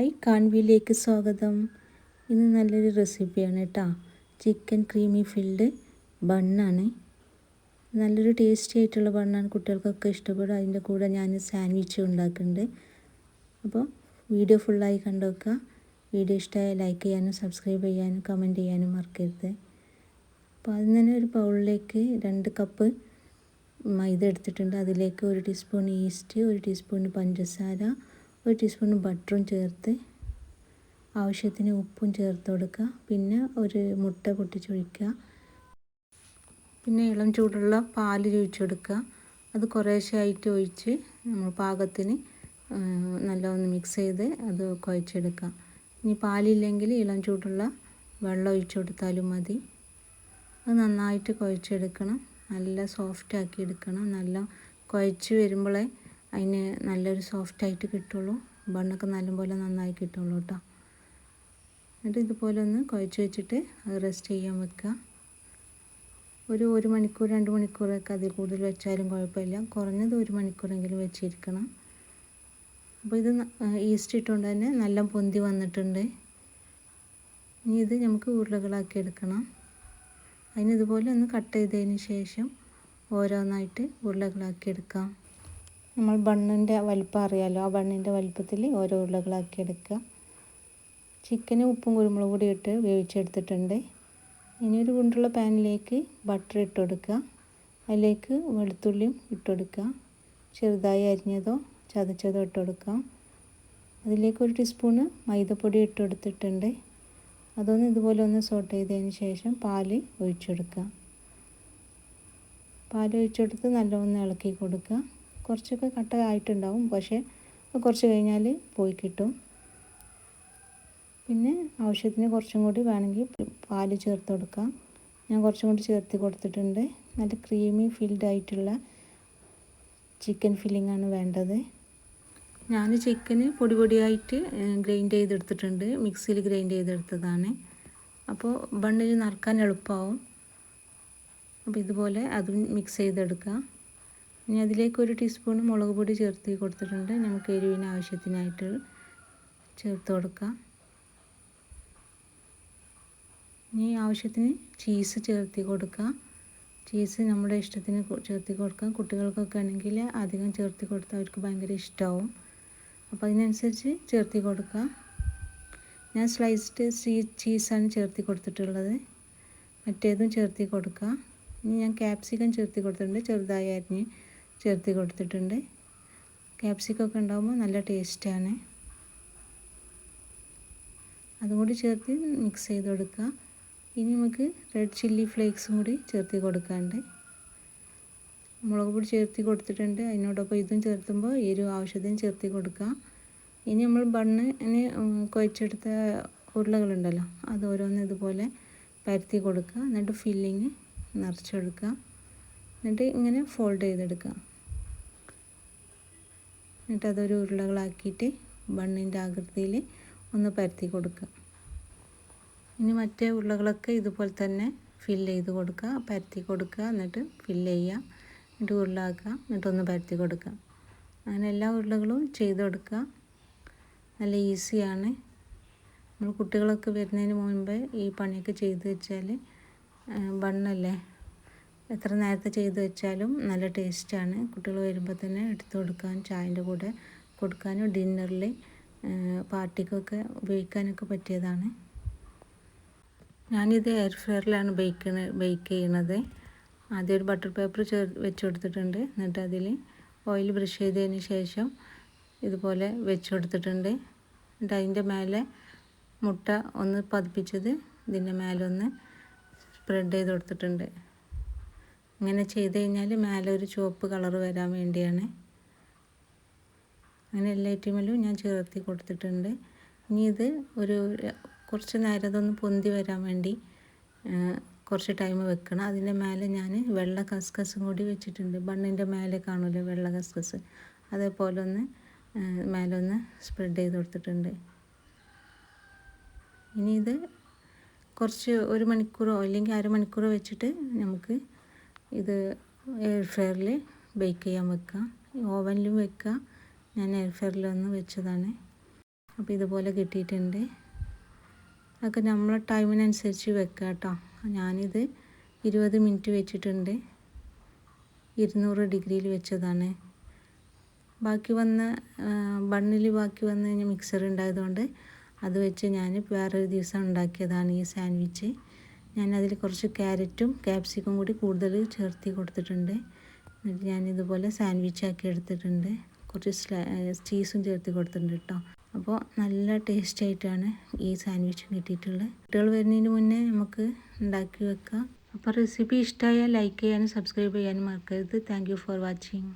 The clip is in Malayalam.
ഹായ്, കാൺവിയിലേക്ക് സ്വാഗതം. ഇന്ന് നല്ലൊരു റെസിപ്പിയാണ് കേട്ടോ. ചിക്കൻ ക്രീമി ഫിൽഡ് ബണ്ണാണ്. നല്ലൊരു ടേസ്റ്റി ആയിട്ടുള്ള ബണ്ണാണ്, കുട്ടികൾക്കൊക്കെ ഇഷ്ടപ്പെടും. അതിൻ്റെ കൂടെ ഞാൻ സാൻഡ്വിച്ച് ഉണ്ടാക്കുന്നുണ്ട്. അപ്പോൾ വീഡിയോ ഫുള്ളായി കണ്ടു വെക്കുക. വീഡിയോ ഇഷ്ടമായ ലൈക്ക് ചെയ്യാനും സബ്സ്ക്രൈബ് ചെയ്യാനും കമൻറ്റ് ചെയ്യാനും മറക്കരുത്. അപ്പോൾ അതിന് തന്നെ ഒരു ബൗളിലേക്ക് 2 കപ്പ് മൈദ എടുത്തിട്ടുണ്ട്. അതിലേക്ക് 1 ടീസ്പൂൺ ഈസ്റ്റ്, 1 ടീസ്പൂൺ പഞ്ചസാര, 1 ടീസ്പൂൺ ബട്ടറും ചേർത്ത് ആവശ്യത്തിന് ഉപ്പും ചേർത്ത് കൊടുക്കുക. പിന്നെ ഒരു മുട്ട പൊട്ടിച്ചൊഴിക്കുക. പിന്നെ ഇളം ചൂടുള്ള പാൽ ഒഴിച്ച് കൊടുക്കുക. അത് കുറേശ്ശെയായിട്ട് ഒഴിച്ച് നമ്മൾ പാകത്തിന് നല്ലൊന്ന് മിക്സ് ചെയ്ത് അത് കുഴച്ചെടുക്കുക. ഇനി പാലില്ലെങ്കിൽ ഇളം ചൂടുള്ള വെള്ളം ഒഴിച്ച് കൊടുത്താലും മതി. അത് നന്നായിട്ട് കുഴച്ചെടുക്കണം. നല്ല സോഫ്റ്റ് ആക്കി എടുക്കണം. നല്ല കുഴച്ച് വരുമ്പോഴേ അതിന് നല്ലൊരു സോഫ്റ്റായിട്ട് കിട്ടുള്ളൂ. ബണ്ണൊക്കെ നല്ലപോലെ നന്നായി കിട്ടുള്ളൂ കേട്ടോ. എന്നിട്ട് ഇതുപോലെ ഒന്ന് കുഴച്ച് വെച്ചിട്ട് അത് റെസ്റ്റ് ചെയ്യാൻ വെക്കുക. ഒരു 1 മണിക്കൂർ 2 മണിക്കൂറൊക്കെ അതിൽ കൂടുതൽ വെച്ചാലും കുഴപ്പമില്ല. കുറഞ്ഞത് 1 മണിക്കൂറെങ്കിലും വെച്ചിരിക്കണം. അപ്പോൾ ഇത് ഈസ്റ്റ് ഇട്ടുകൊണ്ട് തന്നെ നല്ല പൊന്തി വന്നിട്ടുണ്ട്. ഇനി ഇത് നമുക്ക് ഉരുളകളാക്കി എടുക്കണം. അതിന് ഇതുപോലെ ഒന്ന് കട്ട് ചെയ്തതിന് ശേഷം ഓരോന്നായിട്ട് ഉരുളകളാക്കി എടുക്കാം. നമ്മൾ ബണ്ണിൻ്റെ വലിപ്പം അറിയാമല്ലോ, ആ ബണ്ണിൻ്റെ വലിപ്പത്തിൽ ഓരോ ഉരുളകളാക്കി എടുക്കുക. ചിക്കന് ഉപ്പും കുരുമുളക് പൊടി ഇട്ട് വേവിച്ചെടുത്തിട്ടുണ്ട്. ഇനി ഒരു കുണ്ടുള്ള പാനിലേക്ക് ബട്ടർ ഇട്ട് കൊടുക്കുക. അതിലേക്ക് വെളുത്തുള്ളിയും ഇട്ട് കൊടുക്കുക. ചെറുതായി അരിഞ്ഞതോ ചതച്ചതോ ഇട്ട് കൊടുക്കാം. അതിലേക്ക് 1 ടീസ്പൂണ് മൈദപ്പൊടി ഇട്ട് കൊടുത്തിട്ടുണ്ട്. അതൊന്ന് ഇതുപോലെ ഒന്ന് സോട്ട് ചെയ്തതിന് ശേഷം പാൽ ഒഴിച്ചെടുക്കുക. പാൽ ഒഴിച്ചെടുത്ത് നല്ലൊന്ന് ഇളക്കി കൊടുക്കുക. കുറച്ചൊക്കെ കട്ട ആയിട്ടുണ്ടാവും, പക്ഷേ കുറച്ച് കഴിഞ്ഞാൽ പോയി കിട്ടും. പിന്നെ ആവശ്യത്തിന് കുറച്ചും കൂടി വേണമെങ്കിൽ പാൽ ചേർത്ത് കൊടുക്കാം. ഞാൻ കുറച്ചും കൂടി ചേർത്ത് കൊടുത്തിട്ടുണ്ട്. നല്ല ക്രീമി ഫിൽഡ് ആയിട്ടുള്ള ചിക്കൻ ഫില്ലിങ്ങാണ് വേണ്ടത്. ഞാൻ ചിക്കന് പൊടി പൊടിയായിട്ട് ഗ്രൈൻഡ് ചെയ്തെടുത്തിട്ടുണ്ട്. മിക്സിയിൽ ഗ്രൈൻഡ് ചെയ്തെടുത്തതാണ്. അപ്പോൾ ബണ്ണിൽ നിറക്കാൻ എളുപ്പമാവും. അപ്പോൾ ഇതുപോലെ അതും മിക്സ് ചെയ്തെടുക്കുക. ഇനി അതിലേക്ക് 1 ടീസ്പൂൺ മുളക് പൊടി ചേർത്ത് കൊടുത്തിട്ടുണ്ട്. നമുക്ക് എരിവിന് ആവശ്യത്തിനായിട്ട് ചേർത്ത് കൊടുക്കാം. ഇനി ആവശ്യത്തിന് ചീസ് ചേർത്ത് കൊടുക്കുക. ചീസ് നമ്മുടെ ഇഷ്ടത്തിന് ചേർത്ത് കൊടുക്കാം. കുട്ടികൾക്കൊക്കെ ആണെങ്കിൽ അധികം ചേർത്ത് കൊടുത്താൽ അവർക്ക് ഭയങ്കര ഇഷ്ടമാവും. അപ്പോൾ അതിനനുസരിച്ച് ചേർത്ത് കൊടുക്കുക. ഞാൻ സ്ലൈസ്ഡ് ചീസാണ് ചേർത്ത് കൊടുത്തിട്ടുള്ളത്. മറ്റേതും ചേർത്ത് കൊടുക്കുക. ഇനി ഞാൻ ക്യാപ്സിക്കം ചേർത്ത് കൊടുത്തിട്ടുണ്ട്. ചെറുതായി അരിഞ്ഞ് ചേർത്ത് കൊടുത്തിട്ടുണ്ട്. ക്യാപ്സിക്കമൊക്കെ ഉണ്ടാകുമ്പോൾ നല്ല ടേസ്റ്റാണ്. അതും കൂടി ചേർത്ത് മിക്സ് ചെയ്ത് കൊടുക്കുക. ഇനി നമുക്ക് റെഡ് ചില്ലി ഫ്ലേക്സും കൂടി ചേർത്ത് കൊടുക്കാണ്ട്. മുളക് പൊടി ചേർത്ത് കൊടുത്തിട്ടുണ്ട്. അതിനോടൊപ്പം ഇതും ചേർത്തുമ്പോൾ എരിവ് ആവശ്യത്തിന് ചേർത്ത് കൊടുക്കുക. ഇനി നമ്മൾ ബണ്ണിന് കുഴച്ചെടുത്ത ഉരുളകളുണ്ടല്ലോ, അത് ഓരോന്ന് ഇതുപോലെ പരത്തി കൊടുക്കുക. എന്നിട്ട് ഫില്ലിങ് നിറച്ചെടുക്കുക. എന്നിട്ട് ഇങ്ങനെ ഫോൾഡ് ചെയ്തെടുക്കുക. എന്നിട്ട് അതൊരു ഉരുളകളാക്കിയിട്ട് ബണ്ണിൻ്റെ ആകൃതിയിൽ ഒന്ന് പരത്തി കൊടുക്കുക. ഇനി മറ്റേ ഉരുളകളൊക്കെ ഇതുപോലെ തന്നെ ഫില്ല് ചെയ്ത് കൊടുക്കുക, പരത്തി കൊടുക്കുക. എന്നിട്ട് ഫില്ല് ചെയ്യുക. എന്നിട്ട് ഉരുളാക്കുക. എന്നിട്ടൊന്ന് പരത്തി കൊടുക്കുക. അങ്ങനെ എല്ലാ ഉരുളകളും ചെയ്ത് കൊടുക്കുക. നല്ല ഈസിയാണ്. നമ്മൾ കുട്ടികളൊക്കെ വരുന്നതിന് മുൻപേ ഈ പണിയൊക്കെ ചെയ്ത് വെച്ചാൽ ബണ്ണല്ലേ, എത്ര നേരത്തെ ചെയ്ത് വെച്ചാലും നല്ല ടേസ്റ്റാണ്. കുട്ടികൾ വരുമ്പോൾ തന്നെ എടുത്തു കൊടുക്കാൻ, ചായൻ്റെ കൂടെ കൊടുക്കാനും ഡിന്നറിൽ പാർട്ടിക്കൊക്കെ ഉപയോഗിക്കാനൊക്കെ പറ്റിയതാണ്. ഞാനിത് എയർ ഫ്രയറിലാണ് ബേക്ക് ചെയ്യണത്. ആദ്യം ഒരു ബട്ടർ പേപ്പർ വെച്ച് കൊടുത്തിട്ടുണ്ട്. എന്നിട്ട് അതിൽ ഓയിൽ ബ്രഷ് ചെയ്തതിന് ശേഷം ഇതുപോലെ വെച്ച് കൊടുത്തിട്ടുണ്ട്. എന്നിട്ട് അതിൻ്റെ മേലെ മുട്ട ഒന്ന് പതിപ്പിച്ചത് ഇതിൻ്റെ മേലെ ഒന്ന് സ്പ്രെഡ് ചെയ്ത് കൊടുത്തിട്ടുണ്ട്. ഇങ്ങനെ ചെയ്ത് കഴിഞ്ഞാൽ മേലെ ഒരു ചുവപ്പ് കളർ വരാൻ വേണ്ടിയാണ്. അങ്ങനെ എല്ലാ ഐറ്റമിലും ഞാൻ ചേർത്തി കൊടുത്തിട്ടുണ്ട്. ഇനി ഇത് കുറച്ച് നേരം അതൊന്ന് പൊന്തി വരാൻ വേണ്ടി കുറച്ച് ടൈം വെക്കണം. അതിൻ്റെ മേലെ ഞാൻ വെള്ള കസ്കസും കൂടി വെച്ചിട്ടുണ്ട്. ബണ്ണിൻ്റെ മേലെ കാണുമല്ലോ വെള്ള കസ്കസ്, അതേപോലെ ഒന്ന് മേലെ ഒന്ന് സ്പ്രെഡ് ചെയ്ത് കൊടുത്തിട്ടുണ്ട്. ഇനി ഇത് കുറച്ച് 1 മണിക്കൂറോ അല്ലെങ്കിൽ അരമണിക്കൂറോ വെച്ചിട്ട് നമുക്ക് ഇത് എയർ ഫ്രയറിൽ ബേക്ക് ചെയ്യാൻ വെക്കാം. ഓവനിലും വെക്കാം. ഞാൻ എയർ ഫ്രയറിലൊന്ന് വെച്ചതാണ്. അപ്പോൾ ഇതുപോലെ കിട്ടിയിട്ടുണ്ട്. അതൊക്കെ നമ്മളെ ടൈമിനനുസരിച്ച് വെക്കുക കേട്ടോ. ഞാനിത് 20 മിനിറ്റ് വെച്ചിട്ടുണ്ട്. 200 ഡിഗ്രിയിൽ വെച്ചതാണ്. ബാക്കി വന്ന ബണ്ണിൽ ബാക്കി വന്ന മിക്സർ ഉണ്ടായതുകൊണ്ട് അത് വെച്ച് ഞാൻ വേറൊരു ദിവസം ഉണ്ടാക്കിയതാണ് ഈ സാൻഡ്വിച്ച്. ഞാനതിൽ കുറച്ച് ക്യാരറ്റും ക്യാപ്സിക്കും കൂടി കൂടുതൽ ചേർത്തി കൊടുത്തിട്ടുണ്ട്. എന്നിട്ട് ഞാനിതുപോലെ സാൻഡ്വിച്ച് ആക്കി എടുത്തിട്ടുണ്ട്. കുറച്ച് ചീസും ചേർത്ത് കൊടുത്തിട്ടുണ്ട് കേട്ടോ. അപ്പോൾ നല്ല ടേസ്റ്റ് ആയിട്ടാണ് ഈ സാൻഡ്വിച്ച് കിട്ടിയിട്ടുള്ളത്. കുട്ടികൾ വരുന്നതിന് മുന്നേ നമുക്ക് ഉണ്ടാക്കി വെക്കാം. അപ്പോൾ റെസിപ്പി ഇഷ്ടമായാൽ ലൈക്ക് ചെയ്യാനും സബ്സ്ക്രൈബ് ചെയ്യാനും മറക്കരുത്. Thank you for watching.